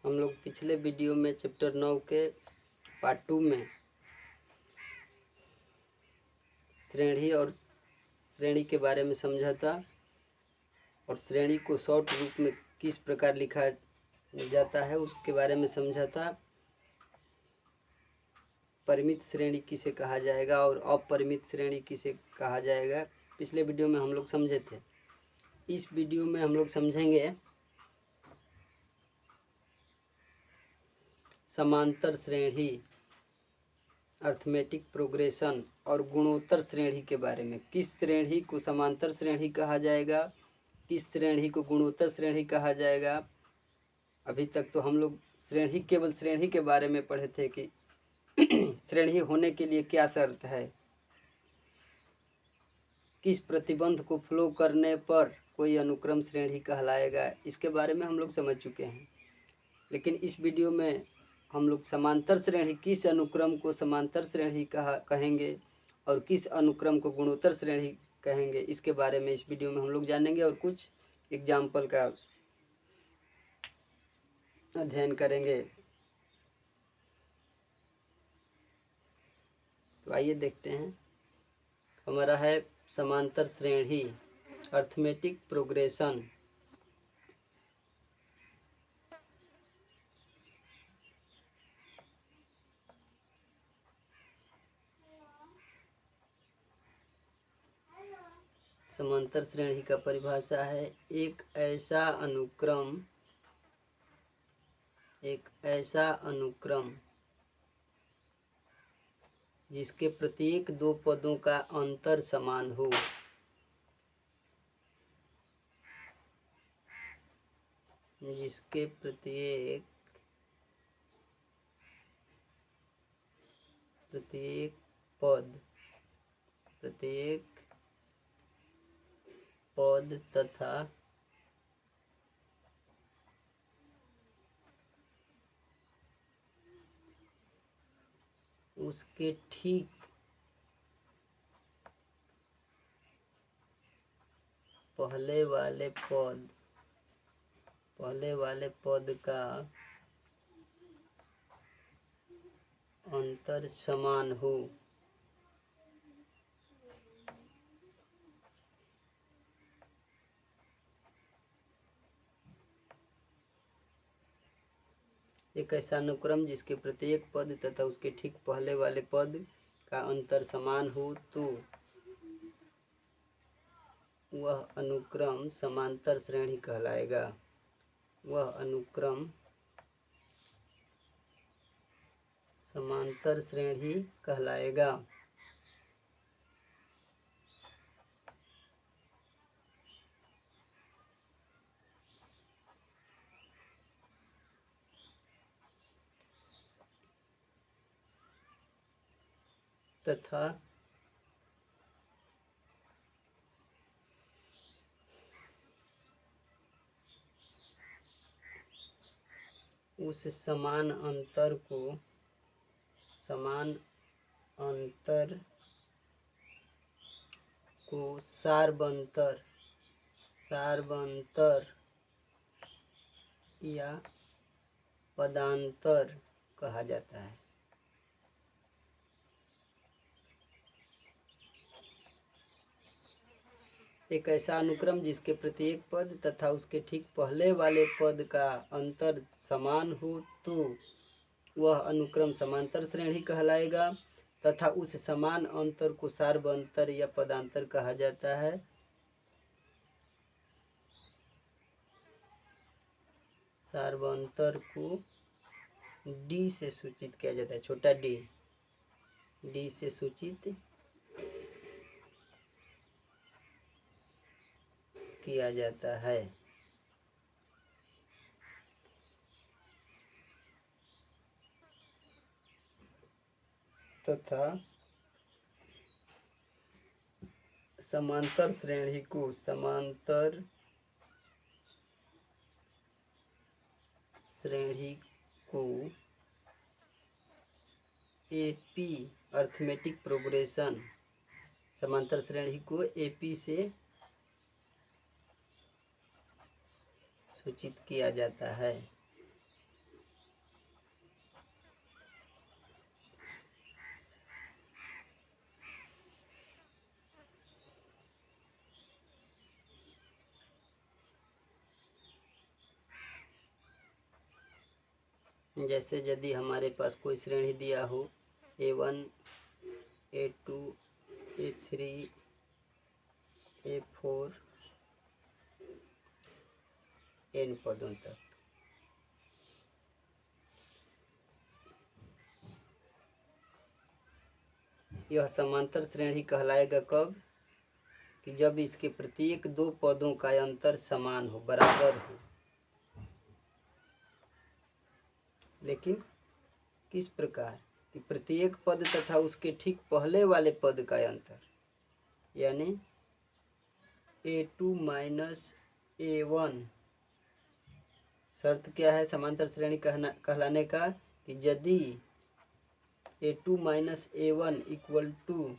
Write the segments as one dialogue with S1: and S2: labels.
S1: हम लोग पिछले वीडियो में चैप्टर 9 के पार्ट 2 में श्रेणी और श्रेणी के बारे में समझा था और श्रेणी को शॉर्ट रूप में किस प्रकार लिखा जाता है उसके बारे में समझा था। परिमित श्रेणी किसे कहा जाएगा और अपरिमित श्रेणी किसे कहा जाएगा, पिछले वीडियो में हम लोग समझे थे। इस वीडियो में हम लोग समझेंगे समांतर श्रेणी, अर्थमेटिक प्रोग्रेशन और गुणोत्तर श्रेणी के बारे में। किस श्रेणी को समांतर श्रेणी कहा जाएगा, किस श्रेणी को गुणोत्तर श्रेणी कहा जाएगा। अभी तक तो हम लोग श्रेणी, केवल श्रेणी के बारे में पढ़े थे कि श्रेणी होने के लिए क्या शर्त है, किस प्रतिबंध को फ्लो करने पर कोई अनुक्रम श्रेणी कहलाएगा, इसके बारे में हम लोग समझ चुके हैं। लेकिन इस वीडियो में हम लोग समांतर श्रेणी, किस अनुक्रम को समांतर श्रेणी कहेंगे और किस अनुक्रम को गुणोत्तर श्रेणी कहेंगे, इसके बारे में इस वीडियो में हम लोग जानेंगे और कुछ एग्जाम्पल का अध्ययन करेंगे। तो आइए देखते हैं। हमारा है समांतर श्रेणी, अर्थमेटिक प्रोग्रेशन। समांतर श्रेणी का परिभाषा है एक ऐसा अनुक्रम जिसके प्रत्येक दो पदों का अंतर समान हो। जिसके प्रत्येक पद तथा उसके ठीक पहले वाले पद का अंतर समान हो। एक ऐसा अनुक्रम जिसके प्रत्येक पद तथा उसके ठीक पहले वाले पद का अंतर समान हो तो वह अनुक्रम समांतर श्रेणी कहलाएगा। वह अनुक्रम समांतर श्रेणी कहलाएगा। तथा उस समान अंतर को सारबंतर या पदांतर कहा जाता है। एक ऐसा अनुक्रम जिसके प्रत्येक पद तथा उसके ठीक पहले वाले पद का अंतर समान हो तो वह अनुक्रम समांतर श्रेणी कहलाएगा तथा उस समान अंतर को सारबंतर या पदांतर कहा जाता है। सारबंतर को डी से सूचित किया जाता है, छोटा डी से सूचित किया जाता है। तथा समांतर श्रेणी को एपी, अर्थमेटिक प्रोग्रेशन, समांतर श्रेणी को एपी से सूचित किया जाता है। जैसे यदि हमारे पास कोई श्रेणी दिया हो A1 A2 A3 A4 n पदों तक, यह समांतर श्रेणी कहलाएगा कब? कि जब इसके प्रत्येक दो पदों का अंतर समान हो, बराबर हो। लेकिन किस प्रकार? कि प्रत्येक पद तथा उसके ठीक पहले वाले पद का अंतर, यानी A2 माइनस A1। शर्त क्या है समांतर श्रेणी कहलाने का? कि यदि A2 minus A1 equal to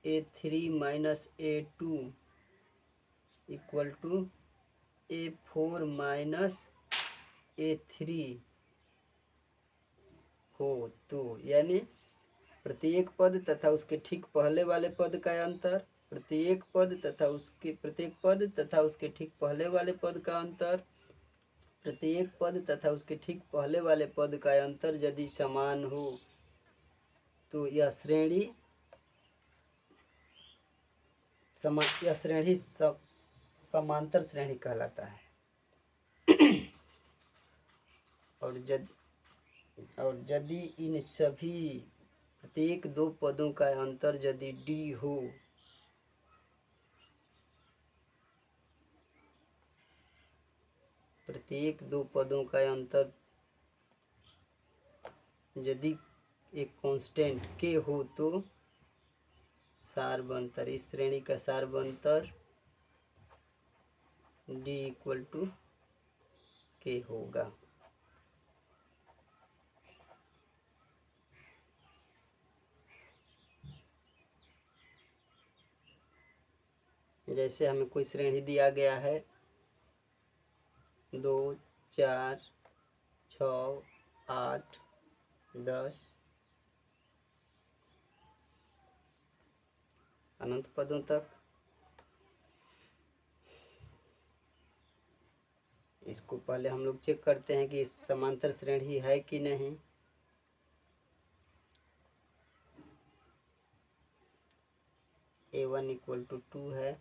S1: A3 minus A2 equal to A4 minus A3 हो, तो यानी प्रत्येक पद तथा उसके ठीक पहले वाले पद का अंतर, प्रत्येक पद तथा उसके ठीक पहले वाले पद का अंतर, प्रत्येक पद तथा उसके ठीक पहले वाले पद का अंतर यदि समान हो तो यह श्रेणी समांतर श्रेणी कहलाता है। और यदि इन सभी प्रत्येक दो पदों का अंतर यदि d हो, प्रत्येक दो पदों का अंतर यदि एक कांस्टेंट k हो तो सारबंतर, इस श्रेणी का सारबंतर d इक्वल टू k होगा। जैसे हमें कोई श्रेणी दिया गया है 2 4 6 8 10 अनंत पदों तक, इसको पहले हम लोग चेक करते हैं कि इस समांतर श्रेणी है कि नहीं। A1 इक्वल टू 2 है,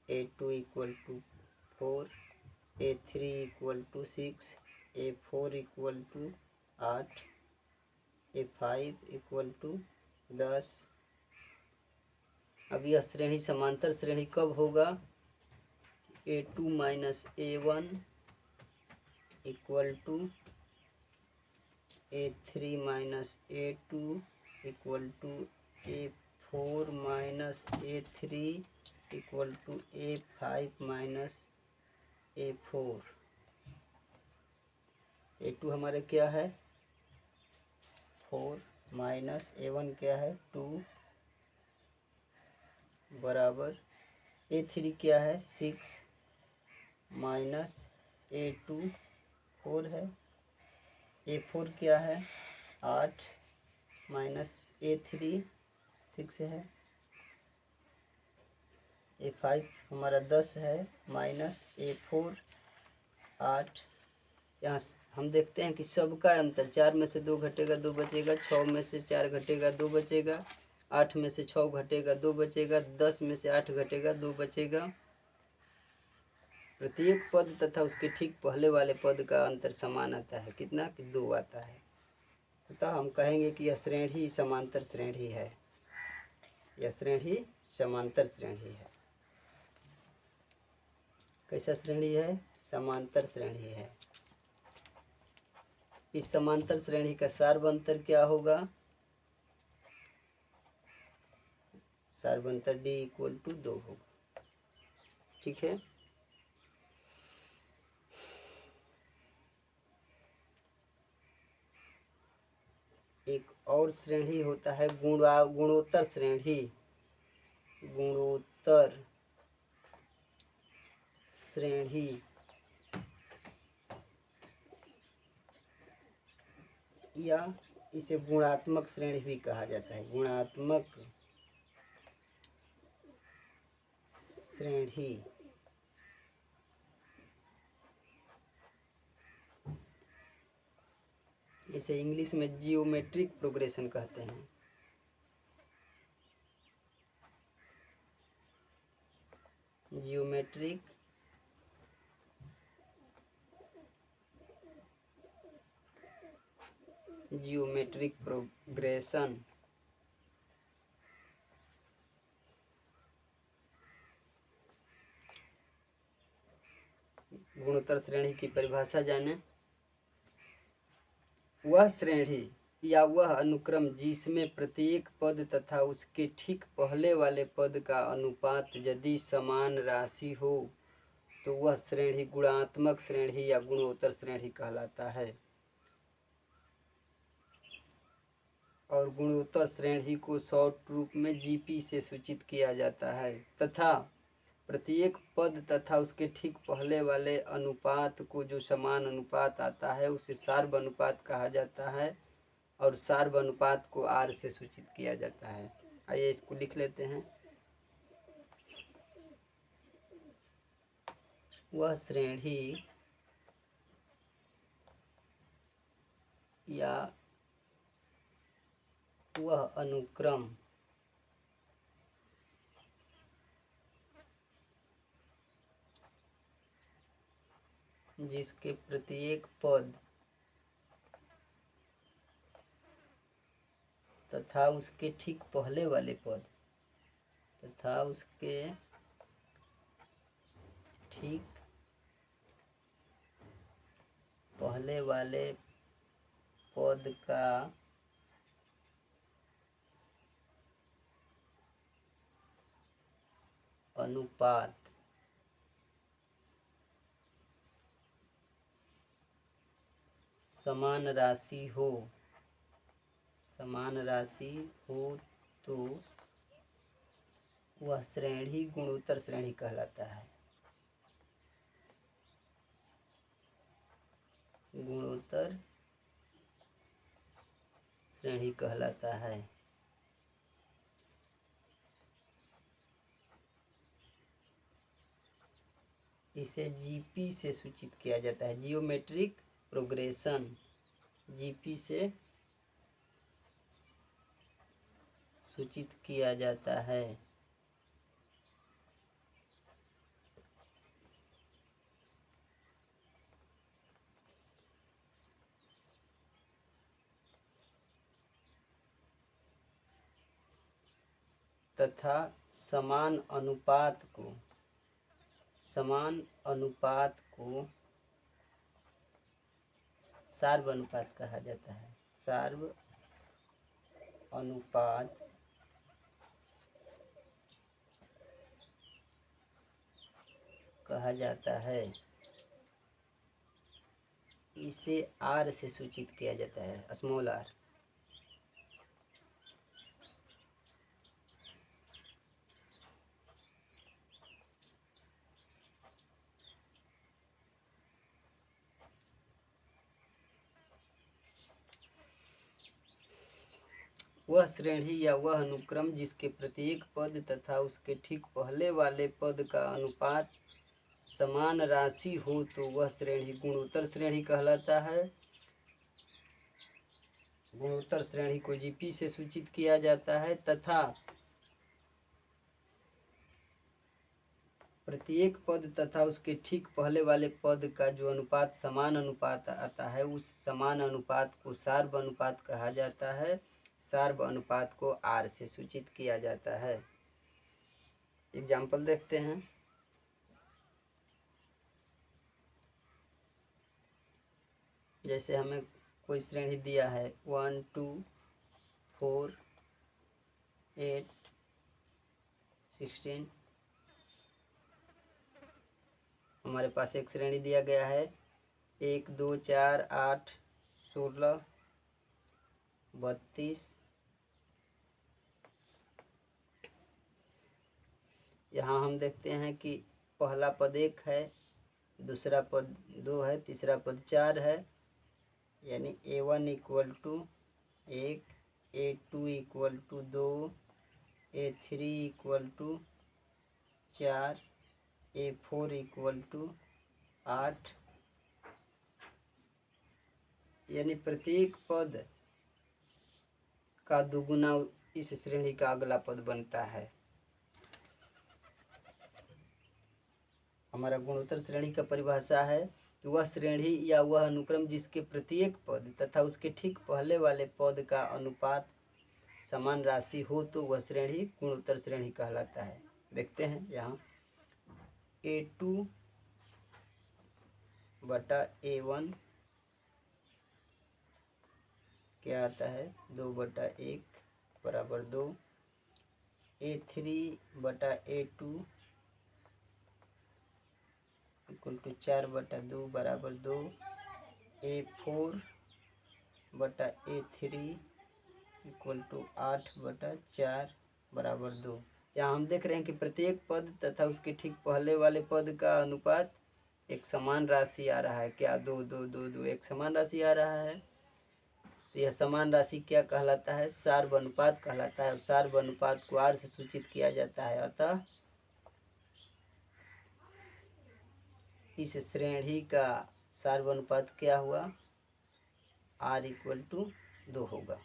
S1: A2 equal to 4, A3 equal to 6, A4 equal to 8, A5 equal to 10। अब यह श्रेणी समांतर श्रेणी कब होगा? A2 minus A1 equal to A3 minus A2 equal to A4 minus A3 equal to A5 minus A4। A2 हमारे क्या है 4 माइनस A1 क्या है 2 बराबर A3 क्या है 6 माइनस A2 4 है, A4 क्या है 8 माइनस A3 6 है, A5 हमारा 10 है माइनस A4 8। यहाँ हम देखते हैं कि सबका अंतर 4 में से 2 घटेगा 2 बचेगा, 6 में से 4 घटेगा 2 बचेगा, 8 में से 6 घटेगा 2 बचेगा, 10 में से 8 घटेगा 2 बचेगा। प्रत्येक पद तथा उसके ठीक पहले वाले पद का अंतर समान आता है, कितना कि 2 आता है। अतः हम कहेंगे कि यह श्रेणी समांतर श्रेणी है, यह श्रेणी समांतर श्रेणी है। कैसा श्रेणी है? समांतर श्रेणी है। इस समांतर श्रेणी का सारबंतर क्या होगा? सारबंतर d इक्वल टू 2 होगा। ठीक है। एक और श्रेणी होता है गुणोत्तर श्रेणी। गुणोत्तर श्रेणी या इसे गुणात्मक श्रेणी भी कहा जाता है। गुणात्मक श्रेणी इसे इंग्लिश में जियोमेट्रिक प्रोग्रेशन कहते हैं। जियोमेट्रिक प्रोग्रेशन गुणोत्तर श्रेणी की परिभाषा जाने। वह श्रेणी या वह अनुक्रम जिसमें प्रत्येक पद तथा उसके ठीक पहले वाले पद का अनुपात यदि समान राशि हो तो वह श्रेणी गुणात्मक श्रेणी या गुणोत्तर श्रेणी कहलाता है। और गुणोत्तर श्रेणी को शॉर्ट रूप में जीपी से सूचित किया जाता है तथा प्रत्येक पद तथा उसके ठीक पहले वाले अनुपात को जो समान अनुपात आता है उसे सार्व अनुपात कहा जाता है और सार्व अनुपात को आर से सूचित किया जाता है। आइए इसको लिख लेते हैं। वह श्रेणी या वह अनुक्रम जिसके प्रत्येक पद तथा उसके ठीक पहले वाले पद तथा उसके ठीक पहले वाले पद का अनुपात समान राशि हो तो वह श्रेणी गुणोत्तर श्रेणी कहलाता है। गुणोत्तर श्रेणी कहलाता है। इसे जीपी से सूचित किया जाता है। जियोमेट्रिक प्रोग्रेशन जीपी से सूचित किया जाता है। तथा समान अनुपात को सार्व अनुपात कहा जाता है। सार्व अनुपात कहा जाता है। इसे आर से सूचित किया जाता है, स्मॉल आर। वह श्रेणी या वह अनुक्रम जिसके प्रत्येक पद तथा उसके ठीक पहले वाले पद का अनुपात समान राशि हो तो वह श्रेणी गुणोत्तर श्रेणी कहलाता है। गुणोत्तर श्रेणी को जीपी से सूचित किया जाता है तथा प्रत्येक पद तथा उसके ठीक पहले वाले पद का जो अनुपात समान अनुपात आता है उस समान अनुपात को सार्व अनुपात कहा जाता है। सार्व अनुपात को आर से सूचित किया जाता है। एग्जाम्पल देखते हैं। जैसे हमें कोई श्रेणी दिया है 1 2 4 8 16। हमारे पास एक श्रेणी दिया गया है 1 2 4 8 16 32। यहाँ हम देखते हैं कि पहला पद 1 है, दूसरा पद 2 है, तीसरा पद 4 है। यानी A1 = 1, A2 = 2, A3 = 4, A4 = 8, यानी प्रत्येक पद का दुगुना इस श्रेणी का अगला पद बनता है। हमारा गुणोत्तर श्रेणी का परिभाषा है कि वह श्रेणी या वह अनुक्रम जिसके प्रत्येक पद तथा उसके ठीक पहले वाले पद का अनुपात समान राशि हो तो वह श्रेणी गुणोत्तर श्रेणी कहलाता है। देखते हैं यहाँ A2 बटा A1 क्या आता है 2/1 बराबर 2, A3 बटा A2 इक्वल टू 4/2 बराबर 2, A4 बटा A3 इक्वल टू 8/4 बराबर 2। यहाँ हम देख रहे हैं कि प्रत्येक पद तथा उसके ठीक पहले वाले पद का अनुपात एक समान राशि आ रहा है। क्या 2 2 2 2 एक समान राशि आ रहा है। तो यह समान राशि क्या कहलाता है, सार्व अनुपात कहलाता है। और सार्व अनुपात को R से सूचित किया जाता है। अतः इस श्रेणी का सार्व अनुपात क्या हुआ, R इक्वल टू 2 होगा।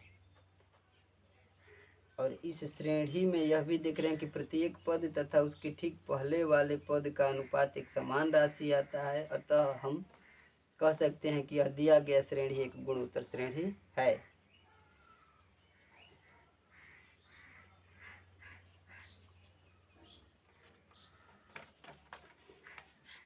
S1: और इस श्रेणी में यह भी देख रहे हैं कि प्रत्येक पद तथा उसके ठीक पहले वाले पद का अनुपात एक समान राशि आता है। अतः हम कह सकते हैं कि यह दिया गया श्रेणी एक गुणोत्तर श्रेणी है।